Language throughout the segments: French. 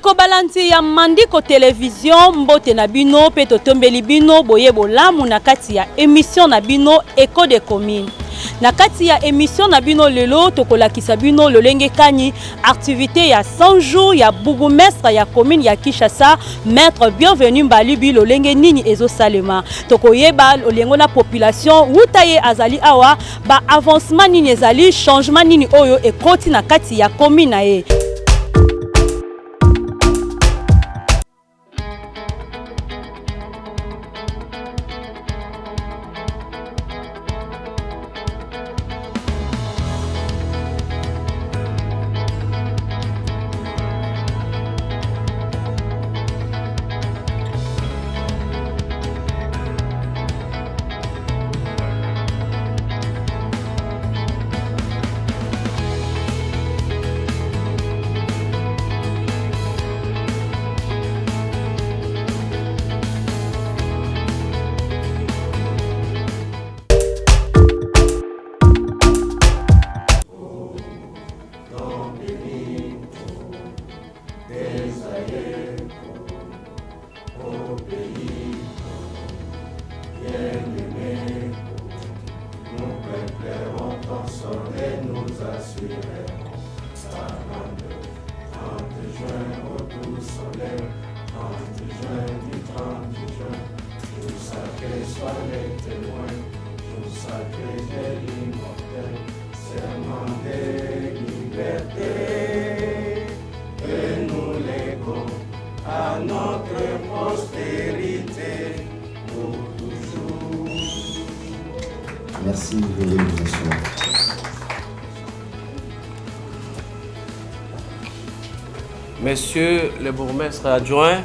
Bandeko balanti ya Mandiko Télévision mbote na bino pe totombeli bino boye bolamu na kati ya émission na bino Écho des communes. Na kati ya émission na bino lelo tokolakisa bino lolenge kani activité ya 100 jours ya bourgmestre ya commune ya Kinshasa maître bienvenu Mbalibi lolenge nini ezo salema tokoyeba lolengo na population wutaye azali awa ba avancement nini ezali changement nini oyo ekoti na kati ya commune na ye. Merci, veuillez vous asseoir. Monsieur le bourgmestre adjoint,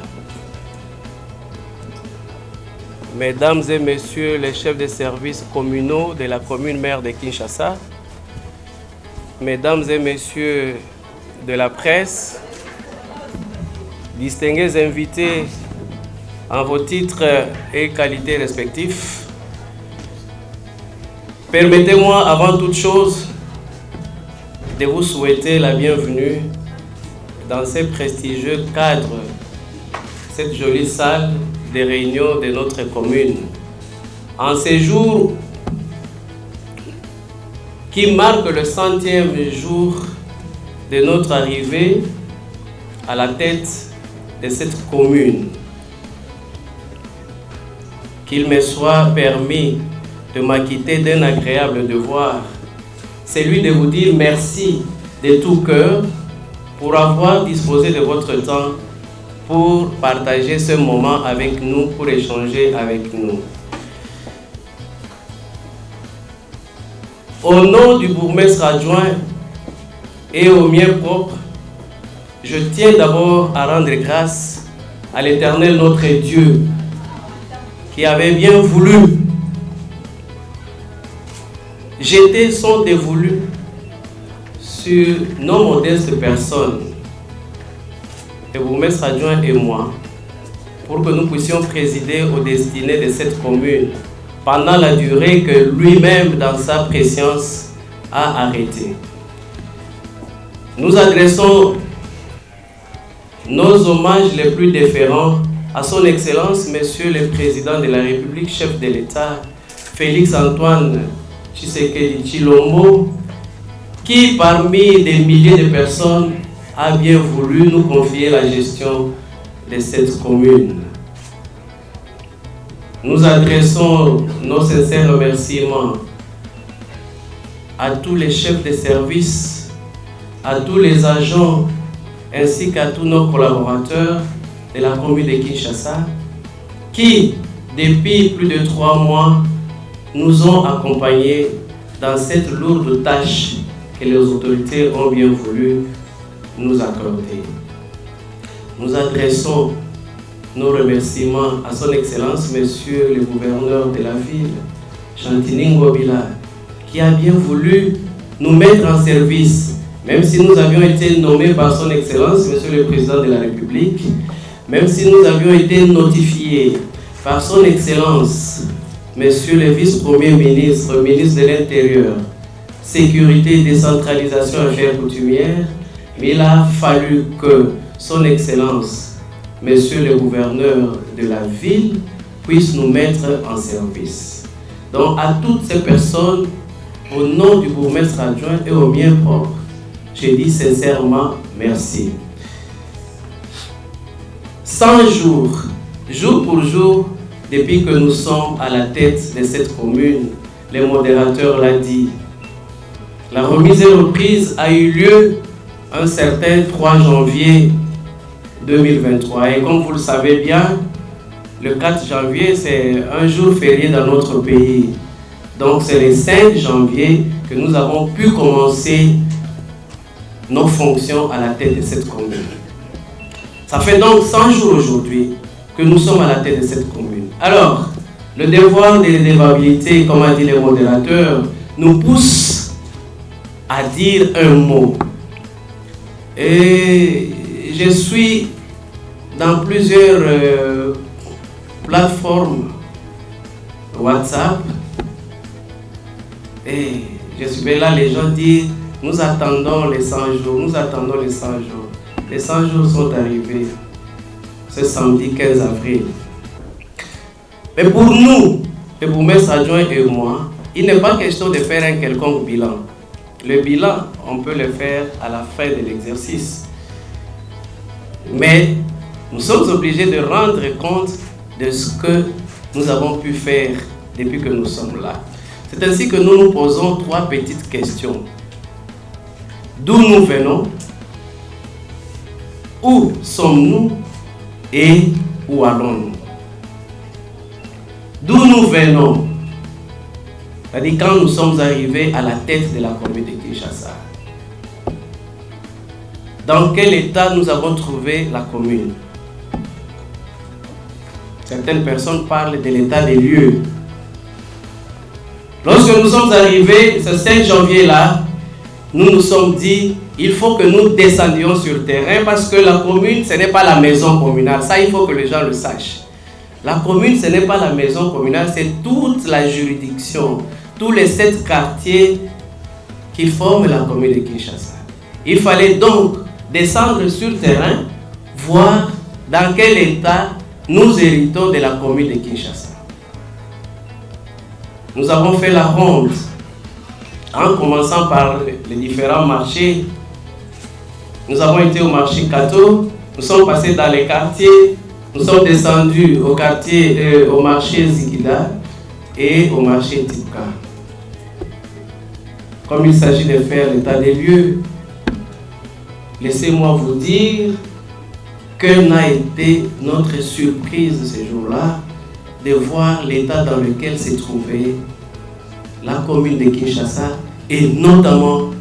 mesdames et messieurs les chefs de services communaux de la commune maire de Kinshasa, mesdames et messieurs de la presse, distingués invités en vos titres et qualités respectifs, permettez-moi avant toute chose de vous souhaiter la bienvenue dans ce prestigieux cadre, cette jolie salle de réunion de notre commune. En ces jours qui marquent le 100e jour de notre arrivée à la tête de cette commune, qu'il me soit permis de m'acquitter d'un agréable devoir, celui de vous dire merci de tout cœur pour avoir disposé de votre temps pour partager ce moment avec nous, pour échanger avec nous. Au nom du bourgmestre adjoint et au mien propre, je tiens d'abord à rendre grâce à l'Éternel notre Dieu qui avait bien voulu jeter son dévolu sur nos modestes personnes, le bourgmestre adjoint et moi, pour que nous puissions présider aux destinées de cette commune pendant la durée que lui-même, dans sa préscience, a arrêtée. Nous adressons nos hommages les plus déférents à son Excellence, Monsieur le Président de la République, chef de l'État, Félix Antoine Tshisekedi Tshilombo, qui parmi des milliers de personnes a bien voulu nous confier la gestion de cette commune. Nous adressons nos sincères remerciements à tous les chefs de service, à tous les agents ainsi qu'à tous nos collaborateurs de la commune de Kinshasa qui, depuis plus de 3 mois, nous ont accompagnés dans cette lourde tâche que les autorités ont bien voulu nous accorder. Nous adressons nos remerciements à son Excellence, Monsieur le gouverneur de la ville, Chantini Ngobila, qui a bien voulu nous mettre en service, même si nous avions été nommés par son Excellence, Monsieur le Président de la République, même si nous avions été notifiés par son Excellence, Monsieur le Vice-Premier ministre, ministre de l'Intérieur, Sécurité, décentralisation, affaires coutumières, mais il a fallu que Son Excellence, Monsieur le gouverneur de la ville, puisse nous mettre en service. Donc à toutes ces personnes, au nom du bourgmestre adjoint et au mien propre, je dis sincèrement merci. 100 jours, jour pour jour, depuis que nous sommes à la tête de cette commune, le modérateur l'a dit, la remise et reprise a eu lieu un certain 3 janvier 2023. Et comme vous le savez bien, le 4 janvier, c'est un jour férié dans notre pays. Donc c'est le 5 janvier que nous avons pu commencer nos fonctions à la tête de cette commune. Ça fait donc 100 jours aujourd'hui que nous sommes à la tête de cette commune. Alors, le devoir de l'élevabilité, comme a dit le modérateur, nous pousse à dire un mot. Et je suis dans plusieurs plateformes WhatsApp et je suis là, les gens disent nous attendons les 100 jours, nous attendons les 100 jours. Les 100 jours sont arrivés ce samedi 15 avril. Mais pour nous, le bourgmestre adjoint et moi, il n'est pas question de faire un quelconque bilan. Le bilan, on peut le faire à la fin de l'exercice. Mais nous sommes obligés de rendre compte de ce que nous avons pu faire depuis que nous sommes là. C'est ainsi que nous nous posons 3 petites questions. D'où nous venons? Où sommes-nous? Et où allons-nous? D'où nous venons? C'est-à-dire quand nous sommes arrivés à la tête de la commune de Kinshasa. Dans quel état nous avons trouvé la commune? Certaines personnes parlent de l'état des lieux. Lorsque nous sommes arrivés ce 5 janvier-là, nous nous sommes dit, il faut que nous descendions sur le terrain parce que la commune, ce n'est pas la maison communale. Ça, il faut que les gens le sachent. La commune, ce n'est pas la maison communale, c'est toute la juridiction, tous les 7 quartiers qui forment la commune de Kinshasa. Il fallait donc descendre sur le terrain, voir dans quel état nous héritons de la commune de Kinshasa. Nous avons fait la ronde en commençant par les différents marchés. Nous avons été au marché Kato, nous sommes passés dans les quartiers, nous sommes descendus au quartier, au marché Zikida et au marché Tipka. Comme il s'agit de faire l'état des lieux, laissez-moi vous dire quelle n'a été notre surprise ce jour-là de voir l'état dans lequel s'est trouvée la commune de Kinshasa et notamment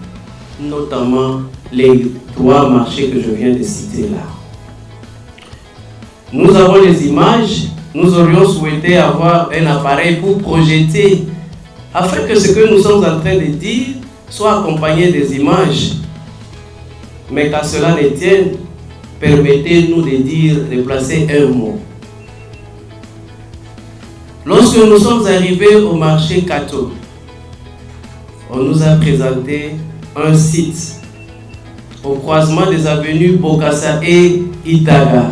les 3 marchés que je viens de citer là. Nous avons les images, nous aurions souhaité avoir un appareil pour projeter afin que ce que nous sommes en train de dire soit accompagné des images. Mais qu'à cela ne tienne, permettez-nous de placer un mot. Lorsque nous sommes arrivés au marché Kato, on nous a présenté un site au croisement des avenues Bokassa et Itaga.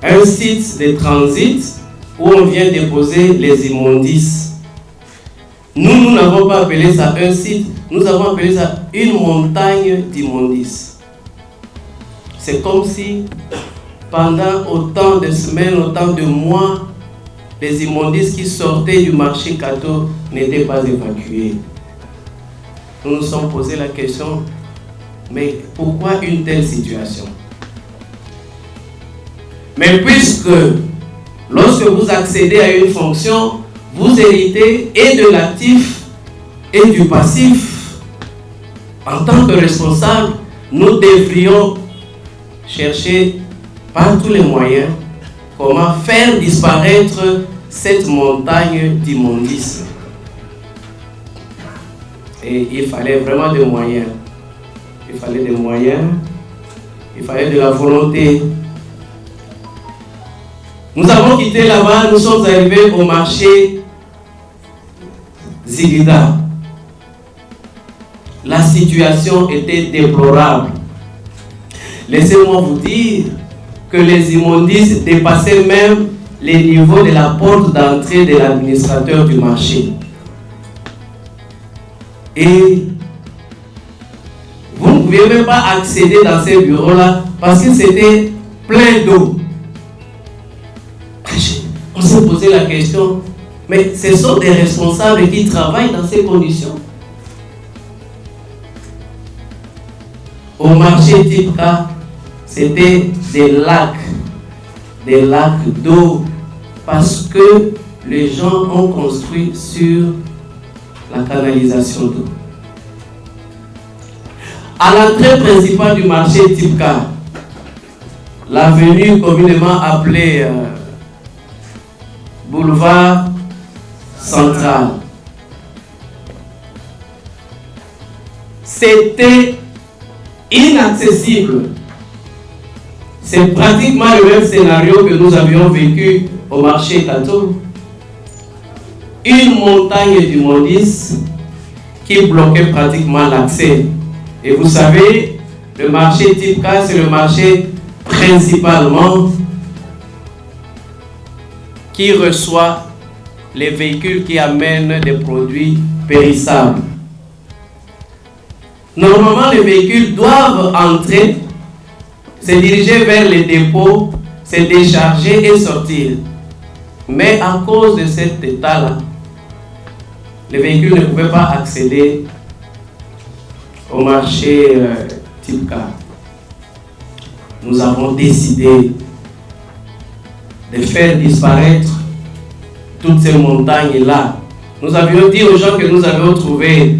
Un site de transit où on vient déposer les immondices. Nous n'avons pas appelé ça un site, nous avons appelé ça une montagne d'immondices. C'est comme si pendant autant de semaines, autant de mois, les immondices qui sortaient du marché Kato n'étaient pas évacués. Nous nous sommes posé la question, mais pourquoi une telle situation? Mais puisque lorsque vous accédez à une fonction, vous héritez et de l'actif et du passif. En tant que responsable, nous devrions chercher par tous les moyens comment faire disparaître cette montagne d'immondices. Et il fallait vraiment des moyens. Il fallait des moyens, il fallait de la volonté. Nous avons quitté là-bas, nous sommes arrivés au marché Zigida. La situation était déplorable. laissez-moi vous dire que les immondices dépassaient même les niveaux de la porte d'entrée de l'administrateur du marché. Et vous ne pouviez même pas accéder dans ces bureaux-là parce que c'était plein d'eau. On s'est posé la question, mais ce sont des responsables qui travaillent dans ces conditions. Au marché Tipka, c'était des lacs d'eau, parce que les gens ont construit sur la canalisation d'eau. À l'entrée principale du marché Tipka, l'avenue communément appelée boulevard central, c'était inaccessible. C'est pratiquement le même scénario que nous avions vécu au marché Tato. Une montagne d'immondices qui bloquait pratiquement l'accès. Et vous savez, le marché Tipka, c'est le marché principalement qui reçoit les véhicules qui amènent des produits périssables. Normalement, les véhicules doivent entrer, se diriger vers les dépôts, se décharger et sortir. Mais à cause de cet état-là, les véhicules ne pouvaient pas accéder au marché Tipka. Nous avons décidé de faire disparaître toutes ces montagnes-là. Nous avions dit aux gens que nous avions trouvé,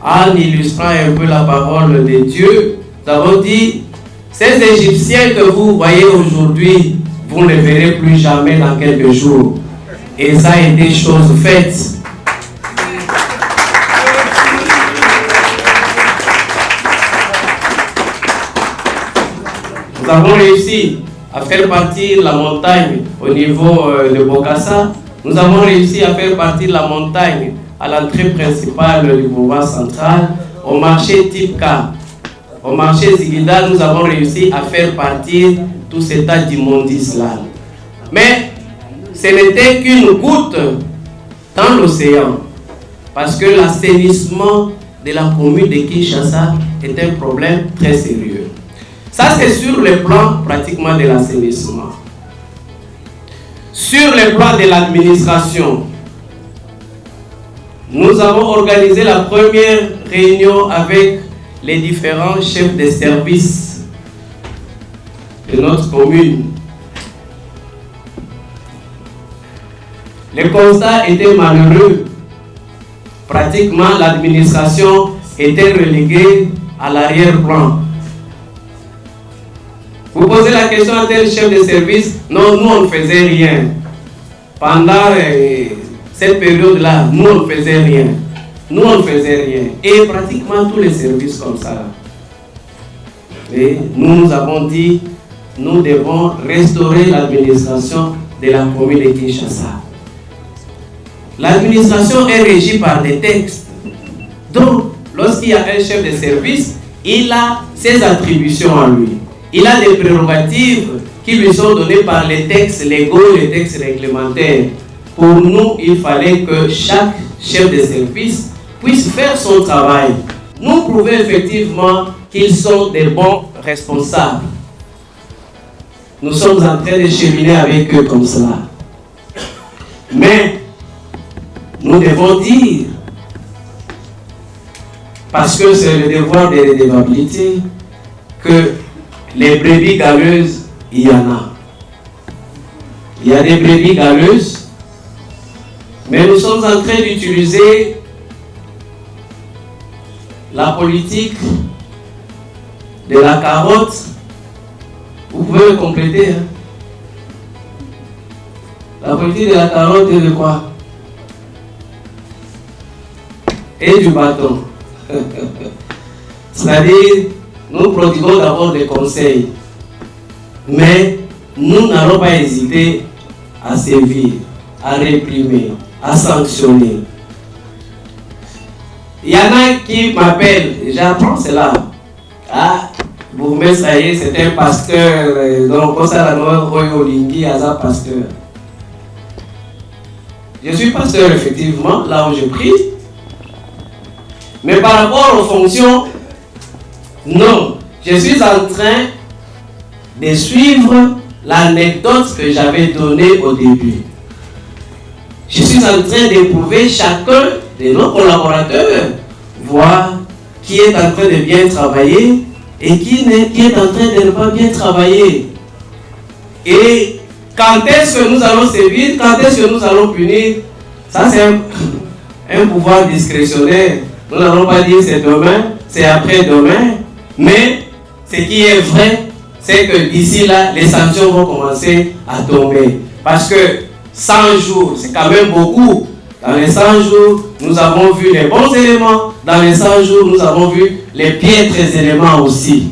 en illustrant un peu la parole de Dieu, nous avons dit, ces Égyptiens que vous voyez aujourd'hui, vous ne les verrez plus jamais dans quelques jours. Et ça a été chose faite. Nous avons réussi à faire partir la montagne au niveau de Bokassa. Nous avons réussi à faire partir la montagne à l'entrée principale du boulevard central. Au marché Tipka, au marché Ziguinda, nous avons réussi à faire partir tout cet tas d'immondices-là. Mais ce n'était qu'une goutte dans l'océan. Parce que l'assainissement de la commune de Kinshasa est un problème très sérieux. Ça, c'est sur le plan pratiquement de l'assainissement. Sur le plan de l'administration, nous avons organisé la première réunion avec les différents chefs de service de notre commune. Le constat était malheureux. Pratiquement, l'administration était reléguée à l'arrière-plan. Vous posez la question à tel chef de service, non, nous on ne faisait rien. Pendant cette période-là, nous on ne faisait rien. Nous on ne faisait rien. Et pratiquement tous les services comme ça. Et nous avons dit, nous devons restaurer l'administration de la commune de Kinshasa. L'administration est régie par des textes. Donc, lorsqu'il y a un chef de service, il a ses attributions à lui. Il a des prérogatives qui lui sont données par les textes légaux, les textes réglementaires. Pour nous, il fallait que chaque chef de service puisse faire son travail. Nous prouvons effectivement qu'ils sont des bons responsables. Nous sommes en train de cheminer avec eux comme cela. Mais nous devons dire, parce que c'est le devoir de redevabilité, que les brebis galeuses, il y en a. Il y a des brebis galeuses, mais nous sommes en train d'utiliser la politique de la carotte. Vous pouvez le compléter. Hein? La politique de la carotte est de quoi? Et du bâton. C'est-à-dire, nous prodiguons d'abord des conseils, mais nous n'allons pas hésiter à sévir, à réprimer, à sanctionner. Il y en a qui m'appellent, j'apprends cela. Ah, bourgmestre c'est un pasteur, donc on s'est Olingi Aza pasteur. Je suis pasteur effectivement, là où je prie. Mais par rapport aux fonctions, non. Je suis en train de suivre l'anecdote que j'avais donnée au début. Je suis en train d'éprouver chacun de nos collaborateurs, voir qui est en train de bien travailler et qui est en train de ne pas bien travailler. Et quand est-ce que nous allons sévir, quand est-ce que nous allons punir, ça c'est un pouvoir discrétionnaire. Nous n'allons pas dire c'est demain, c'est après-demain, mais ce qui est vrai, c'est que d'ici là, les sanctions vont commencer à tomber. Parce que 100 jours, c'est quand même beaucoup. Dans les 100 jours, nous avons vu les bons éléments. Dans les 100 jours, nous avons vu les piètres éléments aussi.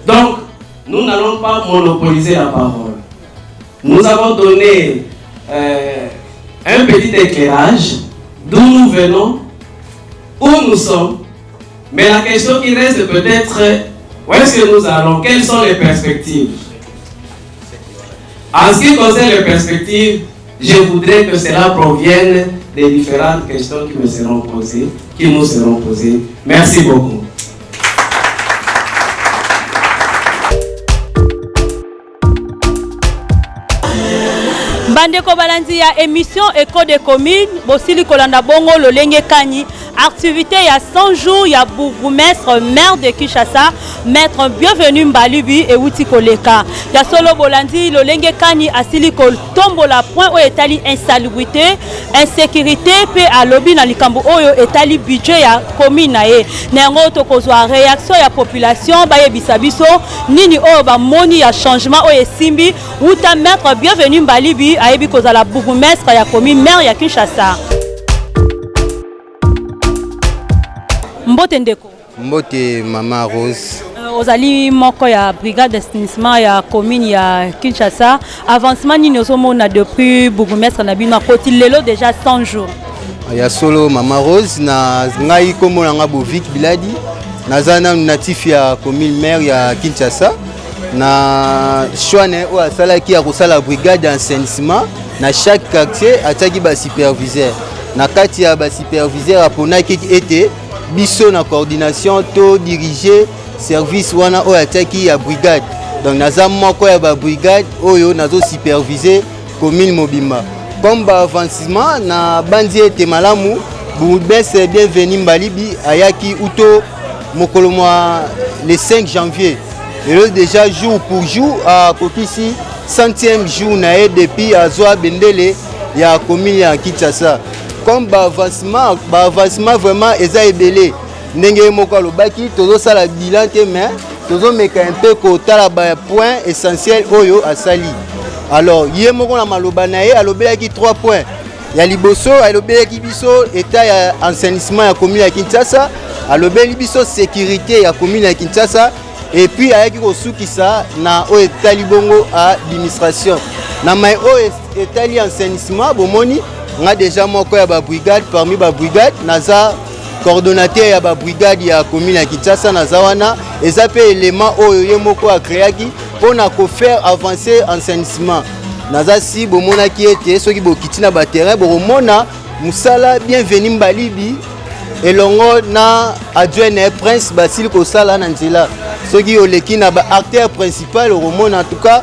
Donc, nous n'allons pas monopoliser la parole. Nous avons donné un petit éclairage d'où nous venons, où nous sommes. Mais la question qui reste peut-être, où est-ce que nous allons? Quelles sont les perspectives? En ce qui concerne les perspectives, je voudrais que cela provienne des différentes questions qui nous seront posées. Merci beaucoup. Bandeko balandi ya émission Écho des communes, bosili kolanda bongo lolenge kani. Activité il y a 100 jours, il y a bourgmestre, maire de Kinshasa, maître bienvenu Mbalibi et Wuti Koleka. Il y a solo bolandi, lolenge kani asili kol tombo la point où etali insalubrité, insécurité, pe à lobby na likambo oyo etali budget ya commune na ye. Nengo to kozwa réaction ya population ba yebisa biso nini oyo ba moni ya changement oyo esimbi wuta maître bienvenu Mbalibi ayebi kozala bourgmestre ya commune maire ya Kinshasa. Mbote ndeko. Mbote Mama Rose. Ozali moko ya brigade d'assainissement ya commune ya Kinshasa. Avancement nini ozomona depuis bourgmestre na bino akoti lelo déjà 100 jours. Ya solo Mama Rose na ngai komona nga Bovik Biladi. Nazana natif ya commune maire ya Kinshasa. Na choane o asalaki ya kosala brigade d'assainissement na chaque quartier ataki ba superviseur. Na kati ya ba superviseur aponaki ete biso na coordination to diriger service wana oyo ataki ya brigade. Donc naza moko ya ba brigade oyo nazo superviser commune Mobimba. Comme ba avancement na bandi ete malamu bourgmestre bienvenu Mbalibi ayaki uto mokolo mwa le 5 janvier. Et là déjà jour pour jour à kokisi 100e jour na e depuis azwa bendele ya commune ya Kinshasa. Comme avancement vraiment eza ebele ndenge moko alobaki tozo sala bilan te mais tozo meka un peu kotala ba point essentiel oyo asali. Alors yé moko na maloba na ye alobelaki 3 points ya liboso alobelaki biso état ya assainissement ya commune ya Kinshasa, alobeli biso sécurité ya commune ya Kinshasa et puis ayaki kosukisa na o etali bongo administration na mai o etali assainissement bomoni on a déjà moko ya ba brigade parmi ba brigade naza coordonnateur ya ba brigade ya commune ya Kinshasa naza wana eza pe élément oyo ye moko a créaki pona ko faire avancer assainissement naza si bomona ki ete soki bokiti na ba terrain bomona musala bienvenu Mbalibi elongo na adjoint prince Basile kosala na nzela soki oleki na ba acteur principal romona en tout cas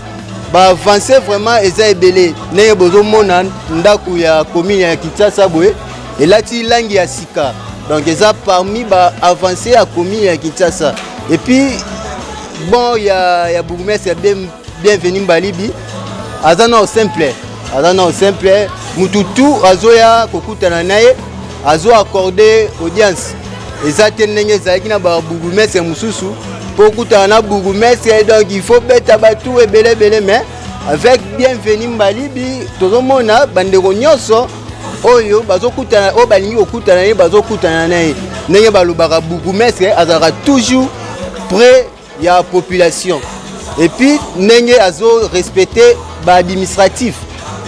ba avancer vraiment eza ebele neye bozo mona ndaku ya commune ya Kinshasa boye elati langi ya sika donc eza parmi ba avancer ya commune ya Kinshasa et puis bon ya bourgmestre bienvenu Mbalibi azana au simple mututu azoya kokutana naye azo accorder audience eza tenenge ezalaki na ba bourgmestre mususu pour kutana na bourgmestre donc il faut beta batu ebele mais avec bienvenu Mbalibi tozomona bandeko nyonso oyo bazokutana o balingi okutana ne bazokutana naye ndenge balobaka bourgmestre azalaka toujours près ya population et puis ndenge azo respecter ba administratif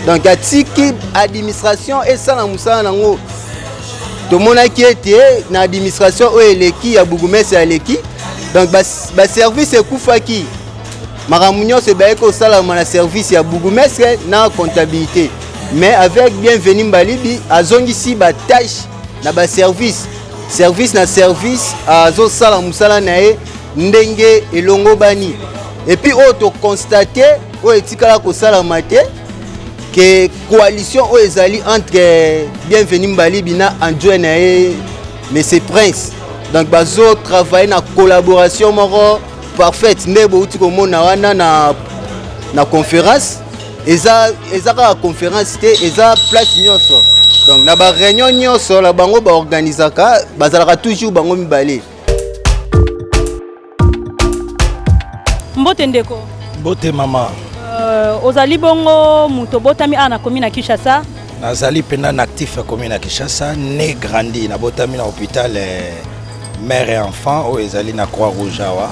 donc atiki administration esala musala nango tomonaki ete na administration oyo eleki ya bourgmestre eleki Donc ba service ekufaki maramunyo se baye ko sala na service ya bourgmestre na comptabilité. Mais avec Bienvenu Mbalibi azongisi ba tâche na ba service na service azo sala musala nae ndenge elongo bani. Et puis auto constater o etikala ko sala mate que coalition o ezali entre Bienvenu Mbalibi na adjoint nae Monsieur Prince. Donc bazo travailler na collaboration moro parfaite ndebo uti ko mona wana na conférence eza ka conférence te eza place nyonso. Donc na ba réunion nyonso la bango ba organisaka bazalaka toujours bango mibale. Mbote ndeko. Mbote mama. Ozali bongo muto botami ana commune Kinshasa. Nazali pena actif commune à Kinshasa, né grandi na botami na hôpital mère et enfant o ezali na Croix-Rouge awa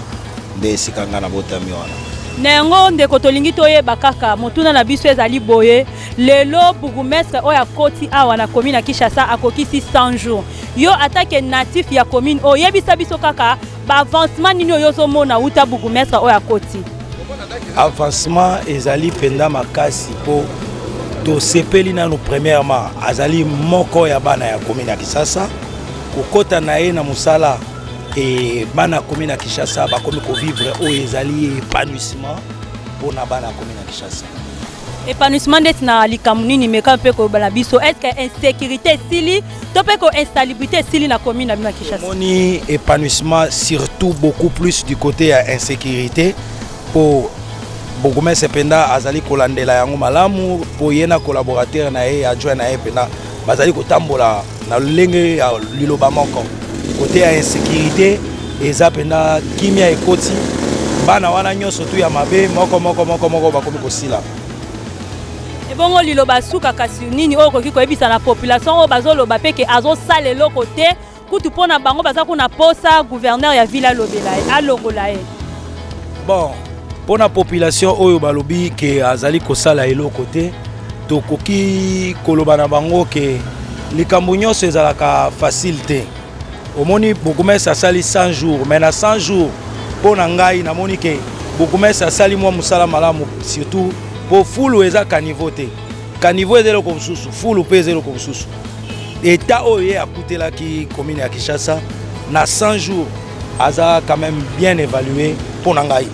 nde sikanga na botami wana. Nengo ndeko tolingi toyeba kaka motuna na biso ezali boye lelo bourgmestre oya koti awa na commune à Kinshasa akokisi 100 jours. Yo attaque natif ya commune o yebisa biso kaka ba avancement nini yozo mona uta bourgmestre oya koti. Avancement ezali penda makasi po to sepeli nanu premièrement azali moko ya bana ya commune ya Kinshasa kokota na ye na musala et bana commune ya Kinshasa ba komi ko vivre o ezali épanouissement pour na bana commune ya Kinshasa. Épanouissement d'être na likamunini meka pe ko bana biso est-ce que insécurité sili to pe ko instabilité sili na commune ya Kinshasa. Moni épanouissement surtout beaucoup plus du côté ya insécurité pour bourgmestre penda azali kolandela yango malamu po yena collaborateur na ye adjoint na ye penda bazali kotambola na lenge ya liloba moko côté ya insécurité eza penda kimia ekoti bana wana nyonso tu ya mabe moko bakomi kosila. Ebongo liloba suka kasi nini o koki koyebisa na population o bazoloba pe ke azo sale lo côté kutu pona bango baza kuna posa gouverneur ya ville alobela alongola ye. Bon pour la population oyo balobi ke azali kosala eloko te tokoki koloba na bango ke likambo nyonso ezalaka facile te. Omoni bourgmestre asali 100 jours mais na 100 jours pour na ngai namoni ke bourgmestre asali mwa musala malamu surtout po fulu eza caniveau te. Caniveau ezelo ko mususu fulu pe ezelo ko mususu. Eta oyo akutelaki commune ya Kinshasa na 100 jours aza quand même bien évalué pour na ngai.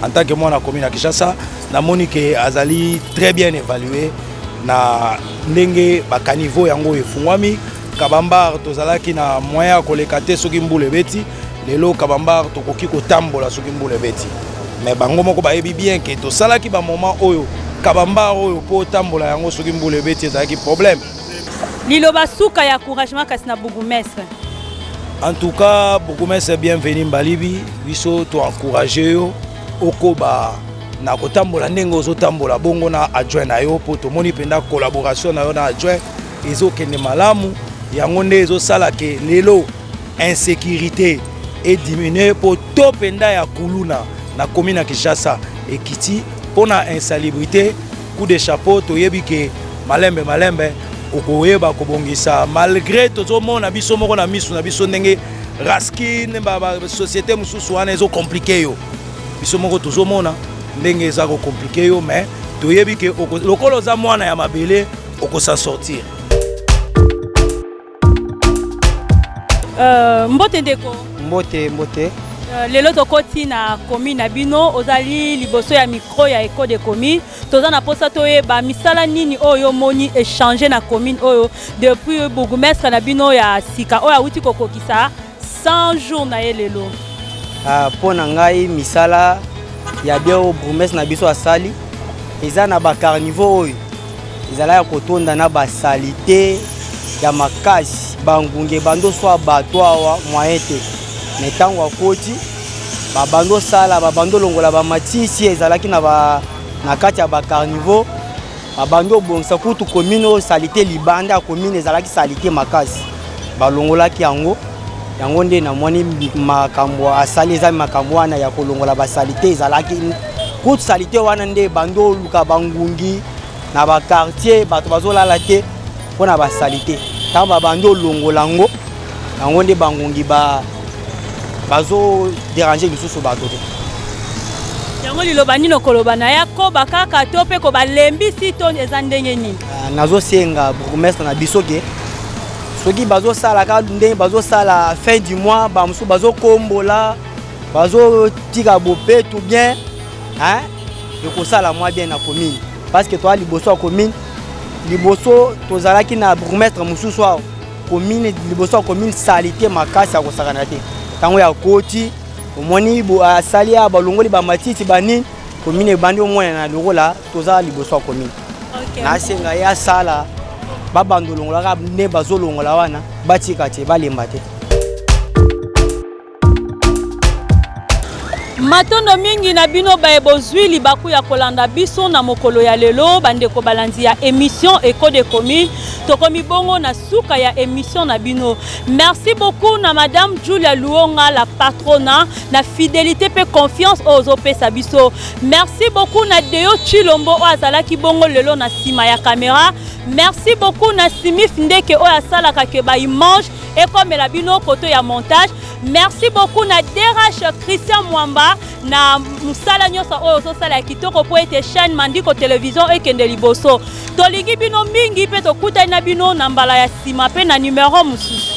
En tant que moi na commune à Kinshasa, na monique azali très bien évalué na ndenge ba caniveau yango efungwami kabambar tozalaki na moyen koleka te soki mbule beti lelo kabambar tokoki kotambola soki mbule beti mais bango moko bayebi bien que to salaki ba moment oyo kabambar oyo po tambola yango soki mbule beti ezalaki problème. Liloba suka ya encouragement kasi na bourgmestre. En tout cas bourgmestre Bienvenu Mbalibi biso to encourager yo okoba na kotambola ndenge ozotambola bongo na adjoint na yo po tomoni penda collaboration na yo na adjoint ezokende malamu yango nde ezosala ke lelo insécurité et diminuer po to penda ya kuluna na commune ya Kinshasa ekiti pona insalubrité coup de chapeau toyebi ke malembe okoyeba kobongisa malgré tozomona biso moko na misu na biso ndenge raskin ba société mususu wana ezo compliqué yo biso moko tozomona ndenge eza ko compliqué yo mais toyebi ke lokolo za mwana ya mabele oko s'en sortir. Mbote ndeko. Mbote. Lelo tokoti na commune na bino ozali liboso ya micro ya Éco des Communes toza na posa toyeba misala nini oyo moni échanger na commune oyo depuis bourgmestre na bino ya sika oyo awuti kokokisa 100 jours na ye lelo. Pona ngai misala ya bio bourgmestre na biso asali eza na ba carnivore oyo ezala ya kotonda na ba salité ya makasi bangunge bando so bato awa moyen te metango akoti babando sala babando longola ba matisi ezalaki na kati ya ba carnivore babando bongisa kutu commune salité libanda commune ezalaki salité makasi balongolaki yango nde na moni makambo asali eza makambo wana ya kolongola ba salité ezalaki kutu salité wana nde bando luka bangungi na ba quartier bato bazolala te pona ba salité tamba bando longola yango nde bangungi bazo déranger lisusu bato te. Yango liloba nino koloba na ya ko bakaka to pe ko balembisi to eza ndenge nini? Nazo senga bourgmestre na biso ke soki bazo sala ka ndenge bazo sala fin du mois ba musu bazo kombola bazo tika bope tout bien hein de ko sala moi bien na commune parce que toi liboso a commune liboso tozalaki na bourgmestre mususu wa commune liboso commune salité makasi ko sakana te tango ya koti omoni bo asalia balongoli ba matiti bani commune bandi au moins na lokola toza liboso commune. OK. Na senga ya sala babandolongola ka ne bazolongola wana batika te balemba te. Matondo mingi na bino ba ebozwi libaku ya kolanda biso na mokolo ya lelo bande ko balandi ya émission Écho des communes tokomi bongo na suka ya émission na bino. Merci beaucoup na madame Julia Luonga la patrona na fidélité pe confiance aux opesa biso. Merci beaucoup na Deo Chilombo o azalaki bongo lelo na sima ya caméra. Merci beaucoup na Simif Ndeke o asalaka ke ba image et comme la bino koto ya montage. Merci beaucoup na DRH Christian Mwamba na musala nyosa oyo sosala kitoko po ete chaîne Mandiko télévision ekende liboso. Tolingi bino mingi pe tokuta na bino na mbala ya sima pe na numéro mususu.